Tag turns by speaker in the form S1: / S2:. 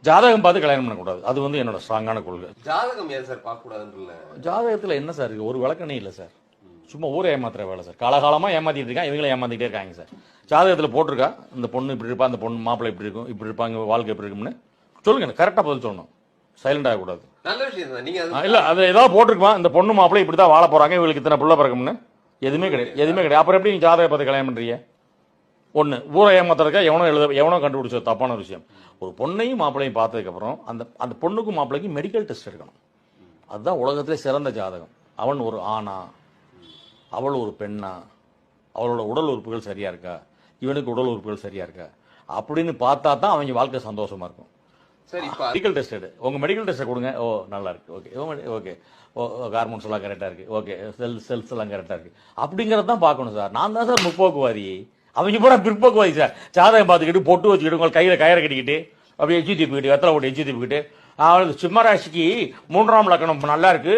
S1: ஜாதகம் பார்த்து கல்யாணம் பண்ணக்கூடாது. அது வந்து என்னோட ஸ்ட்ராங்கான கொள்கை.
S2: ஜாதகம் ஏன் சார் பார்க்க கூடாதுன்னு?
S1: ஜாதகத்தில் என்ன சார் இருக்கு? ஒரு விளக்கணே இல்லை சார். சும்மா ஊரை ஏமாத்துற வேலை சார். காலகாலமாக ஏமாத்திட்டு இருக்கான், இவங்களும் ஏமாத்திட்டே இருக்காங்க சார். ஜாதகத்தில் போட்டிருக்கா இந்த பொண்ணு இப்படி இருப்பா, அந்த பொண்ணு மாப்பிள்ளை இப்படி இருக்கும், இப்படி இருப்பாங்க, வாழ்க்கை எப்படி இருக்கும்னு சொல்லுங்க. கரெக்டாக பதில் சொல்லணும், சைலண்ட் ஆகக்கூடாது.
S2: நல்ல விஷயம் தான். நீங்க
S1: இல்லை அது ஏதாவது போட்டிருக்குமா, இந்த பொண்ணு மாப்பிள்ளை இப்படி தான் வாழ போறாங்க, இவங்களுக்கு இத்தனை புள்ள பிறக்கும்னு எதுவுமே கிடையாது, எதுவுமே கிடையாது. அப்புறம் எப்படி நீங்க ஜாதகம் பார்த்து கல்யாணம் பண்றீங்க? ஒன்று ஊரை ஏமாத்துறதுக்கா எவனோ கண்டுபிடிச்ச தப்பான விஷயம். ஒரு பொண்ணையும் மாப்பிள்ளையும் பார்த்ததுக்கப்புறம் அந்த பொண்ணுக்கும் மாப்பிள்ளைக்கும் மெடிக்கல் டெஸ்ட் எடுக்கணும். அதுதான் உலகத்திலே சிறந்த ஜாதகம். அவன் ஒரு ஆணா, அவள் ஒரு பெண்ணா, அவளோட உடல் உறுப்புகள் சரியா இருக்கா, இவனுக்கு உடல் உறுப்புகள் சரியா இருக்கா அப்படின்னு பார்த்தா தான் அவங்க வாழ்க்கை சந்தோஷமா இருக்கும்.
S2: சரி,
S1: மெடிக்கல் டெஸ்ட் எடு, உங்க மெடிக்கல் டெஸ்ட்டை கொடுங்க. ஓ நல்லா இருக்கு, ஓகே ஓகே, ஓ ஹார்மோன்ஸ் எல்லாம் கரெக்டாக இருக்கு, ஓகே செல்ஸ் எல்லாம் கரெக்டாக இருக்கு அப்படிங்கிறது தான் பார்க்கணும் சார். நான் தான் சார் முற்போக்குவாதி, அவங்க பூரா பிற்போக்குவாதி சார். ஜாதகம் பார்த்துக்கிட்டு பொட்டு வச்சுக்கிட்டு உங்கள் கையில் கயிறை கட்டிக்கிட்டு அப்படியே எச்சி தீப்பிக்கிட்டு வெத்தலை போட்டு எச்சி தீப்பிக்கிட்டு அவளுக்கு சிம்மராசிக்கு 3ஆம் லக்கணம் நல்லா இருக்கு,